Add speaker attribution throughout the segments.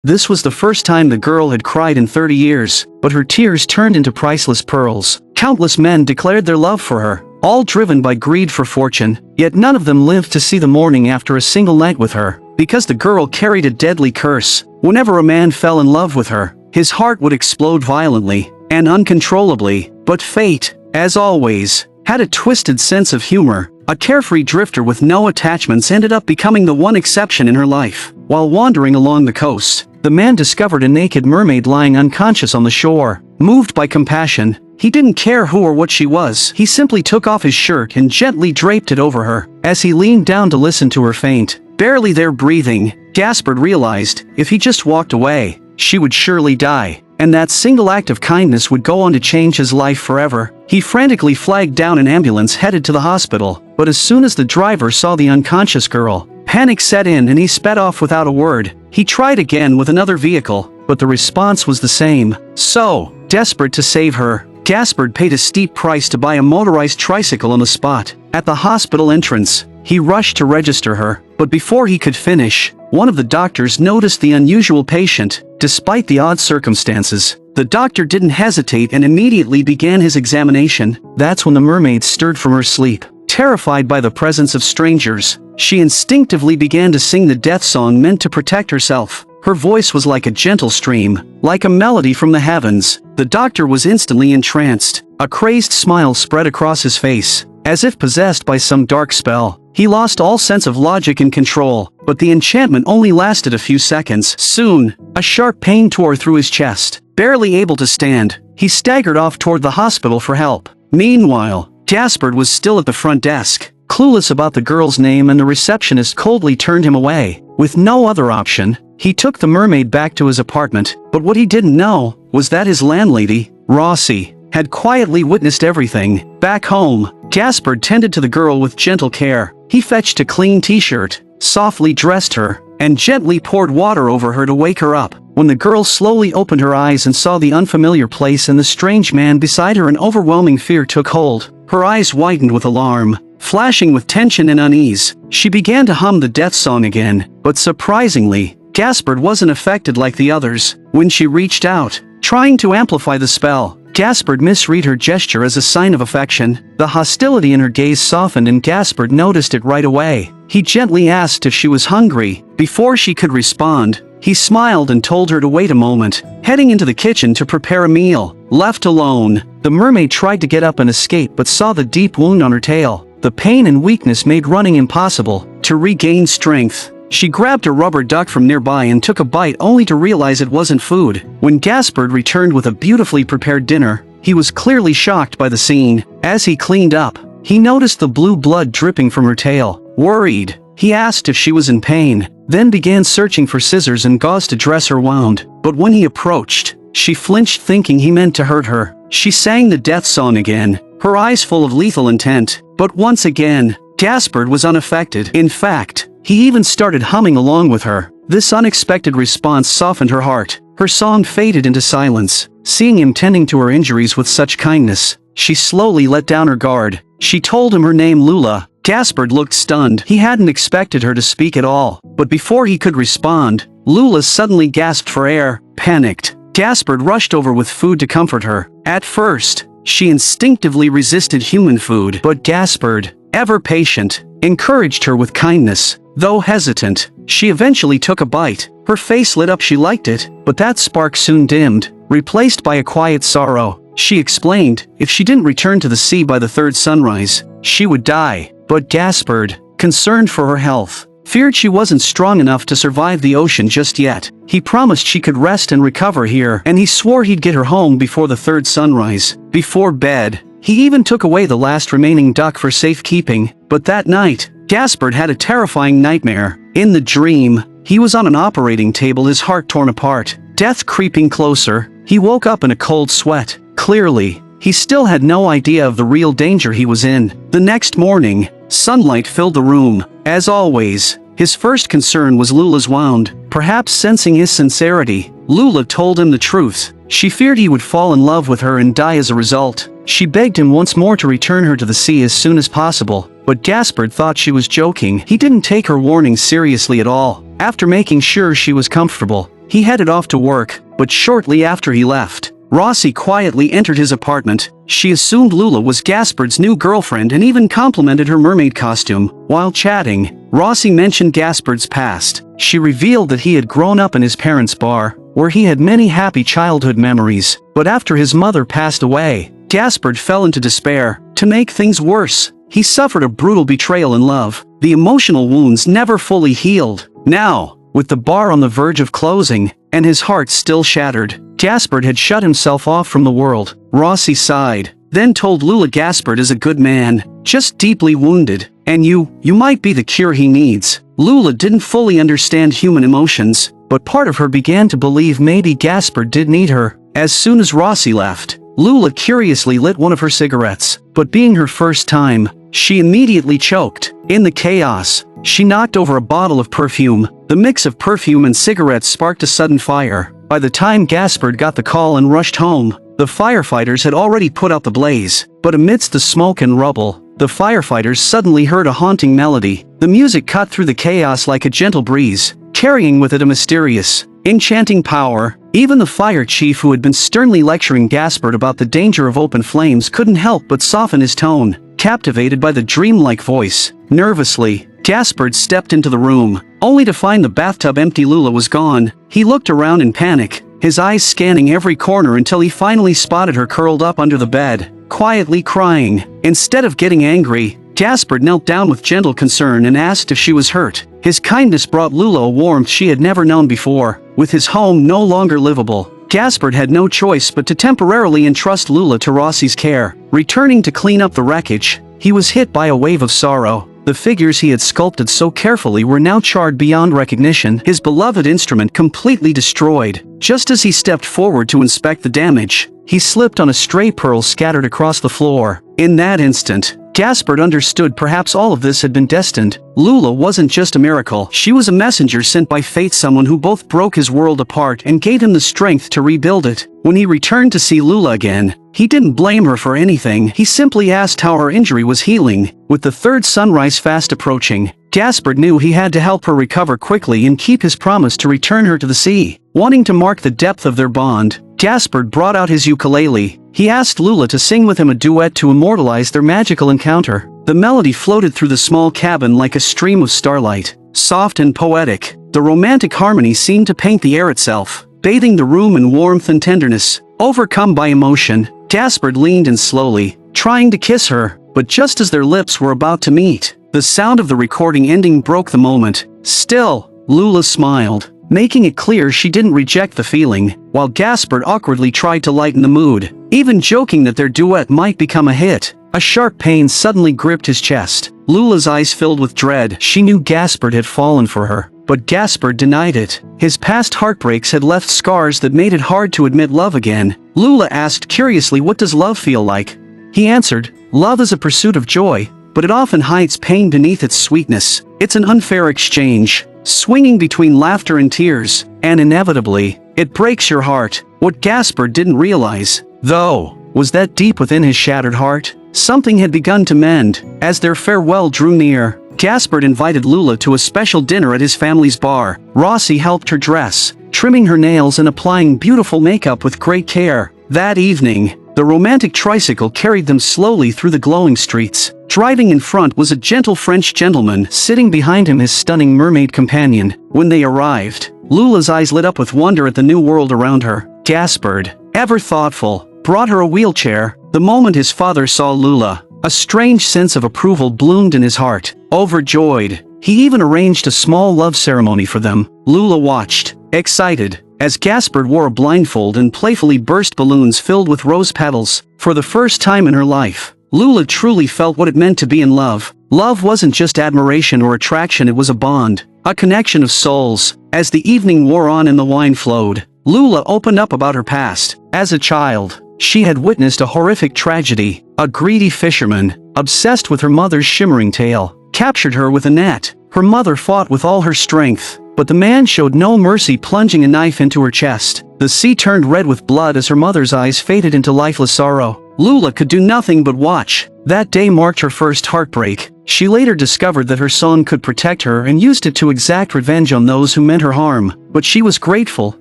Speaker 1: This was the first time the girl had cried in 30 years, but her tears turned into priceless pearls. Countless men declared their love for her, all driven by greed for fortune, yet none of them lived to see the morning after a single night with her, because the girl carried a deadly curse. Whenever a man fell in love with her, his heart would explode violently and uncontrollably, but fate, as always, had a twisted sense of humor. A carefree drifter with no attachments ended up becoming the one exception in her life. While wandering along the coast, the man discovered a naked mermaid lying unconscious on the shore. Moved by compassion, he didn't care who or what she was. He simply took off his shirt and gently draped it over her. As he leaned down to listen to her faint, barely there breathing, Gaspard realized, if he just walked away, she would surely die. And that single act of kindness would go on to change his life forever. He frantically flagged down an ambulance headed to the hospital, but as soon as the driver saw the unconscious girl, panic set in and he sped off without a word. He tried again with another vehicle, but the response was the same. So, desperate to save her, Gaspard paid a steep price to buy a motorized tricycle on the spot. At the hospital entrance, he rushed to register her, but before he could finish, one of the doctors noticed the unusual patient. Despite the odd circumstances, the doctor didn't hesitate and immediately began his examination. That's when the mermaid stirred from her sleep. Terrified by the presence of strangers, she instinctively began to sing the death song meant to protect herself. Her voice was like a gentle stream, like a melody from the heavens. The doctor was instantly entranced. A crazed smile spread across his face, as if possessed by some dark spell. He lost all sense of logic and control, but the enchantment only lasted a few seconds. Soon, a sharp pain tore through his chest. Barely able to stand, he staggered off toward the hospital for help. Meanwhile, Gaspard was still at the front desk, clueless about the girl's name, and the receptionist coldly turned him away. With no other option, he took the mermaid back to his apartment, but what he didn't know was that his landlady, Rossi, had quietly witnessed everything. Back home, Gaspard tended to the girl with gentle care. He fetched a clean t-shirt, softly dressed her, and gently poured water over her to wake her up. When the girl slowly opened her eyes and saw the unfamiliar place and the strange man beside her, an overwhelming fear took hold. Her eyes widened with alarm, flashing with tension and unease. She began to hum the death song again, but surprisingly, Gaspard wasn't affected like the others. When she reached out, trying to amplify the spell, Gaspard misread her gesture as a sign of affection. The hostility in her gaze softened and Gaspard noticed it right away. He gently asked if she was hungry. Before she could respond, he smiled and told her to wait a moment, heading into the kitchen to prepare a meal. Left alone, the mermaid tried to get up and escape but saw the deep wound on her tail. The pain and weakness made running impossible. To regain strength, she grabbed a rubber duck from nearby and took a bite only to realize it wasn't food. When Gaspard returned with a beautifully prepared dinner, he was clearly shocked by the scene. As he cleaned up, he noticed the blue blood dripping from her tail. Worried, he asked if she was in pain, then began searching for scissors and gauze to dress her wound. But when he approached, she flinched, thinking he meant to hurt her. She sang the death song again, her eyes full of lethal intent. But once again, Gaspard was unaffected. In fact, he even started humming along with her. This unexpected response softened her heart. Her song faded into silence. Seeing him tending to her injuries with such kindness, she slowly let down her guard. She told him her name, Lula. Gaspard looked stunned. He hadn't expected her to speak at all. But before he could respond, Lula suddenly gasped for air. Panicked, Gaspard rushed over with food to comfort her. At first, she instinctively resisted human food, but Gaspard, ever patient, encouraged her with kindness. Though hesitant, she eventually took a bite. Her face lit up. She liked it, but that spark soon dimmed, replaced by a quiet sorrow. She explained, if she didn't return to the sea by the third sunrise, she would die. But Gaspard, concerned for her health, feared she wasn't strong enough to survive the ocean just yet. He promised she could rest and recover here, and he swore he'd get her home before the third sunrise. Before bed, he even took away the last remaining duck for safekeeping. But that night, Gaspard had a terrifying nightmare. In the dream, he was on an operating table, his heart torn apart, death creeping closer. He woke up in a cold sweat. Clearly, he still had no idea of the real danger he was in. The next morning, sunlight filled the room. As always, his first concern was Lula's wound. Perhaps sensing his sincerity, Lula told him the truth. She feared he would fall in love with her and die as a result. She begged him once more to return her to the sea as soon as possible, but Gaspard thought she was joking. He didn't take her warning seriously at all. After making sure she was comfortable, He headed off to work, but shortly after he left, Rossi quietly entered his apartment. She assumed Lula was Gaspard's new girlfriend and even complimented her mermaid costume. While chatting, Rossi mentioned Gaspard's past. She revealed that he had grown up in his parents' bar, where he had many happy childhood memories. But after his mother passed away, Gaspard fell into despair. To make things worse, he suffered a brutal betrayal in love. The emotional wounds never fully healed. Now, with the bar on the verge of closing, and his heart still shattered, Gaspard had shut himself off from the world. Rossi sighed, then told Lula Gaspard is a good man, just deeply wounded, and you might be the cure he needs. Lula didn't fully understand human emotions, but part of her began to believe maybe Gaspard did need her. As soon as Rossi left, Lula curiously lit one of her cigarettes, but being her first time, she immediately choked. In the chaos, she knocked over a bottle of perfume. The mix of perfume and cigarettes sparked a sudden fire. By the time Gaspard got the call and rushed home, the firefighters had already put out the blaze. But amidst the smoke and rubble, the firefighters suddenly heard a haunting melody. The music cut through the chaos like a gentle breeze, carrying with it a mysterious, enchanting power. Even the fire chief, who had been sternly lecturing Gaspard about the danger of open flames, couldn't help but soften his tone, captivated by the dreamlike voice. Nervously, Gaspard stepped into the room, only to find the bathtub empty. Lula was gone. He looked around in panic, his eyes scanning every corner until he finally spotted her curled up under the bed, quietly crying. Instead of getting angry, Gaspard knelt down with gentle concern and asked if she was hurt. His kindness brought Lula a warmth she had never known before. With his home no longer livable, Gaspard had no choice but to temporarily entrust Lula to Rossi's care. Returning to clean up the wreckage, he was hit by a wave of sorrow. The figures he had sculpted so carefully were now charred beyond recognition, his beloved instrument completely destroyed. Just as he stepped forward to inspect the damage, he slipped on a stray pearl scattered across the floor. In that instant, Gaspard understood perhaps all of this had been destined. Lula wasn't just a miracle. She was a messenger sent by fate, someone who both broke his world apart and gave him the strength to rebuild it. When he returned to see Lula again, he didn't blame her for anything. He simply asked how her injury was healing. With the third sunrise fast approaching, Gaspard knew he had to help her recover quickly and keep his promise to return her to the sea. Wanting to mark the depth of their bond, Gaspard brought out his ukulele. He asked Lula to sing with him a duet to immortalize their magical encounter. The melody floated through the small cabin like a stream of starlight, soft and poetic. The romantic harmony seemed to paint the air itself, bathing the room in warmth and tenderness. Overcome by emotion, Gaspard leaned in slowly, trying to kiss her, but just as their lips were about to meet, the sound of the recording ending broke the moment. Still, Lula smiled, making it clear she didn't reject the feeling, while Gaspard awkwardly tried to lighten the mood, even joking that their duet might become a hit. A sharp pain suddenly gripped his chest. Lula's eyes filled with dread. She knew Gaspard had fallen for her, but Gaspard denied it. His past heartbreaks had left scars that made it hard to admit love again. Lula asked curiously, "What does love feel like?" He answered, "Love is a pursuit of joy, but it often hides pain beneath its sweetness. It's an unfair exchange, swinging between laughter and tears, and inevitably, it breaks your heart." What Gaspard didn't realize, though, was that deep within his shattered heart, something had begun to mend. As their farewell drew near, Gaspard invited Lula to a special dinner at his family's bar. Rossi helped her dress, trimming her nails and applying beautiful makeup with great care. That evening, the romantic tricycle carried them slowly through the glowing streets. Driving in front was a gentle French gentleman, sitting behind him his stunning mermaid companion. When they arrived, Lula's eyes lit up with wonder at the new world around her. Gaspard, ever thoughtful, brought her a wheelchair. The moment his father saw Lula, a strange sense of approval bloomed in his heart. Overjoyed, he even arranged a small love ceremony for them. Lula watched, excited, as Gaspard wore a blindfold and playfully burst balloons filled with rose petals. For the first time in her life, Lula truly felt what it meant to be in love. Love wasn't just admiration or attraction, it was a bond, a connection of souls. As the evening wore on and the wine flowed, Lula opened up about her past. As a child, she had witnessed a horrific tragedy. A greedy fisherman, obsessed with her mother's shimmering tail, captured her with a net. Her mother fought with all her strength, but the man showed no mercy, plunging a knife into her chest. The sea turned red with blood as her mother's eyes faded into lifeless sorrow. Lula could do nothing but watch. That day marked her first heartbreak. She later discovered that her song could protect her and used it to exact revenge on those who meant her harm. But she was grateful,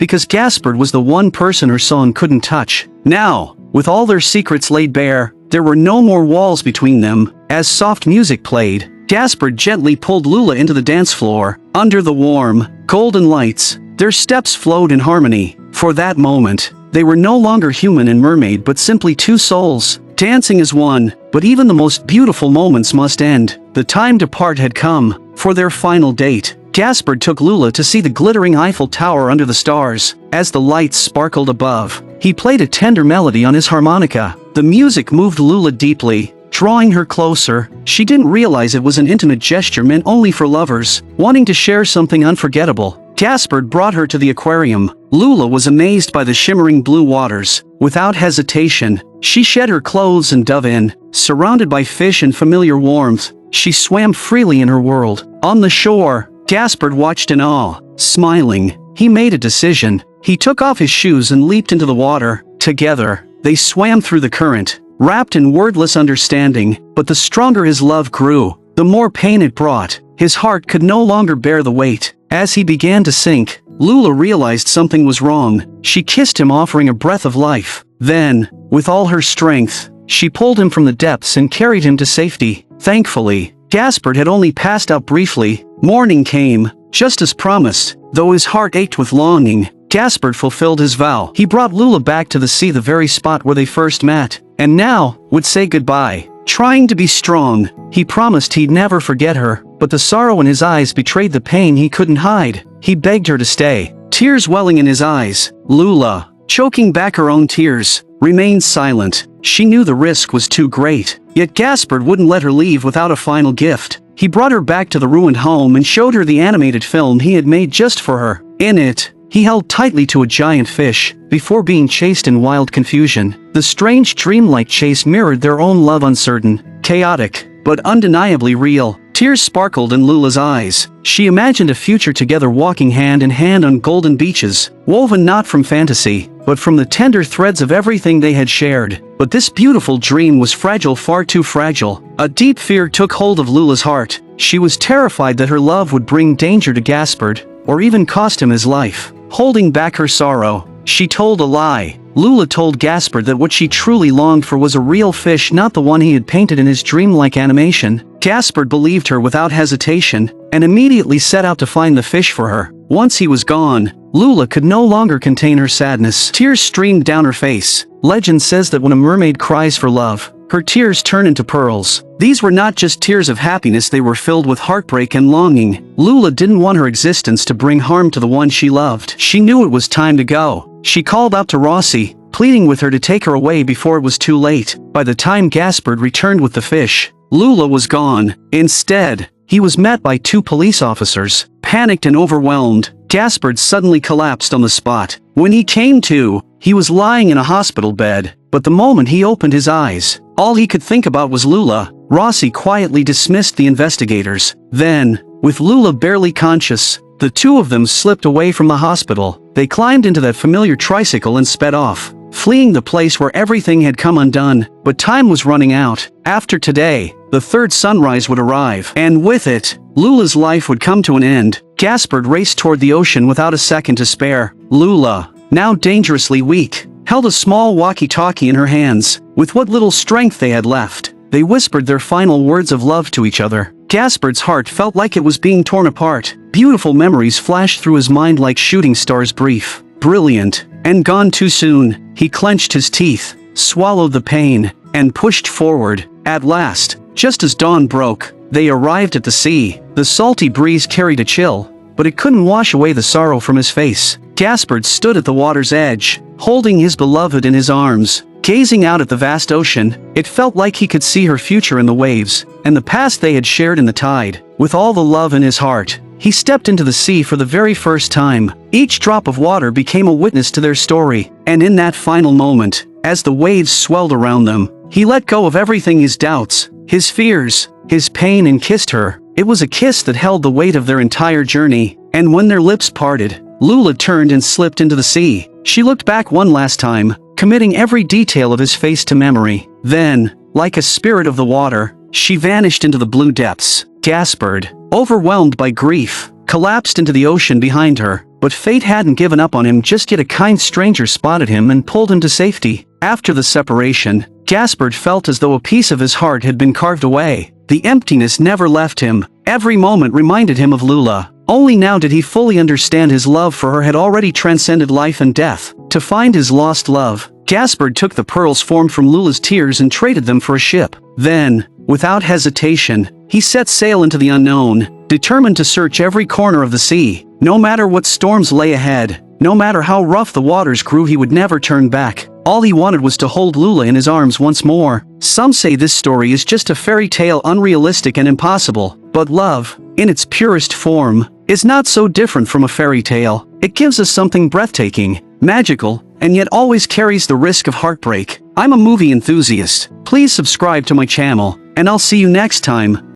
Speaker 1: because Gaspard was the one person her song couldn't touch. Now, with all their secrets laid bare, there were no more walls between them. As soft music played, Gaspard gently pulled Lula into the dance floor. Under the warm, golden lights, their steps flowed in harmony. For that moment, they were no longer human and mermaid but simply two souls, dancing as one. But even the most beautiful moments must end. The time to part had come. For their final date, Gaspard took Lula to see the glittering Eiffel Tower under the stars. As the lights sparkled above, he played a tender melody on his harmonica. The music moved Lula deeply, drawing her closer. She didn't realize it was an intimate gesture meant only for lovers, wanting to share something unforgettable. Gaspard brought her to the aquarium. Lula was amazed by the shimmering blue waters. Without hesitation, she shed her clothes and dove in. Surrounded by fish and familiar warmth, she swam freely in her world. On the shore, Gaspard watched in awe. Smiling, he made a decision. He took off his shoes and leaped into the water. Together, they swam through the current, wrapped in wordless understanding. But the stronger his love grew, the more pain it brought. His heart could no longer bear the weight. As he began to sink, Lula realized something was wrong. She kissed him, offering a breath of life. Then, with all her strength, she pulled him from the depths and carried him to safety. Thankfully, Gaspard had only passed out briefly. Morning came, just as promised. Though his heart ached with longing, Gaspard fulfilled his vow. He brought Lula back to the sea, the very spot where they first met, and now would say goodbye. Trying to be strong, he promised he'd never forget her, but the sorrow in his eyes betrayed the pain he couldn't hide. He begged her to stay, tears welling in his eyes. Lula, choking back her own tears, remained silent. She knew the risk was too great, yet Gaspard wouldn't let her leave without a final gift. He brought her back to the ruined home and showed her the animated film he had made just for her. In it, he held tightly to a giant fish, before being chased in wild confusion. The strange dreamlike chase mirrored their own love, uncertain, chaotic, but undeniably real. Tears sparkled in Lula's eyes. She imagined a future together, walking hand in hand on golden beaches, woven not from fantasy, but from the tender threads of everything they had shared. But this beautiful dream was fragile, far too fragile. A deep fear took hold of Lula's heart. She was terrified that her love would bring danger to Gaspard, or even cost him his life. Holding back her sorrow, she told a lie. Lula told Gaspard that what she truly longed for was a real fish, not the one he had painted in his dreamlike animation. Gaspard believed her without hesitation, and immediately set out to find the fish for her. Once he was gone, Lula could no longer contain her sadness. Tears streamed down her face. Legend says that when a mermaid cries for love, her tears turn into pearls. These were not just tears of happiness, they were filled with heartbreak and longing. Lula didn't want her existence to bring harm to the one she loved. She knew it was time to go. She called out to Rossi, pleading with her to take her away before it was too late. By the time Gaspard returned with the fish, Lula was gone. Instead, he was met by two police officers. Panicked and overwhelmed, Gaspard suddenly collapsed on the spot. When he came to, he was lying in a hospital bed. But the moment he opened his eyes, all he could think about was Lula. Rossi quietly dismissed the investigators. Then, with Lula barely conscious, the two of them slipped away from the hospital. They climbed into that familiar tricycle and sped off, fleeing the place where everything had come undone. But time was running out. After today, the third sunrise would arrive, and with it, Lula's life would come to an end. Gaspard raced toward the ocean without a second to spare. Lula, now dangerously weak, held a small walkie-talkie in her hands. With what little strength they had left, they whispered their final words of love to each other. Gaspard's heart felt like it was being torn apart. Beautiful memories flashed through his mind like shooting stars, brief, brilliant, and gone too soon. He clenched his teeth, swallowed the pain, and pushed forward. At last, just as dawn broke, they arrived at the sea. The salty breeze carried a chill, but it couldn't wash away the sorrow from his face. Gaspard stood at the water's edge, holding his beloved in his arms, gazing out at the vast ocean. It felt like he could see her future in the waves, and the past they had shared in the tide. With all the love in his heart, he stepped into the sea for the very first time. Each drop of water became a witness to their story, and in that final moment, as the waves swelled around them, he let go of everything, his doubts, his fears, his pain, and kissed her. It was a kiss that held the weight of their entire journey, and when their lips parted, Lula turned and slipped into the sea. She looked back one last time, committing every detail of his face to memory. Then, like a spirit of the water, she vanished into the blue depths. Gaspard, overwhelmed by grief, collapsed into the ocean behind her. But fate hadn't given up on him just yet. A kind stranger spotted him and pulled him to safety. After the separation, Gaspard felt as though a piece of his heart had been carved away. The emptiness never left him. Every moment reminded him of Lula. Only now did he fully understand his love for her had already transcended life and death. To find his lost love, Gaspard took the pearls formed from Lula's tears and traded them for a ship. Then, without hesitation, he set sail into the unknown, determined to search every corner of the sea. No matter what storms lay ahead, no matter how rough the waters grew, he would never turn back. All he wanted was to hold Lula in his arms once more. Some say this story is just a fairy tale, unrealistic and impossible. But love, in its purest form, is not so different from a fairy tale. It gives us something breathtaking, magical, and yet always carries the risk of heartbreak. I'm a movie enthusiast. Please subscribe to my channel, and I'll see you next time.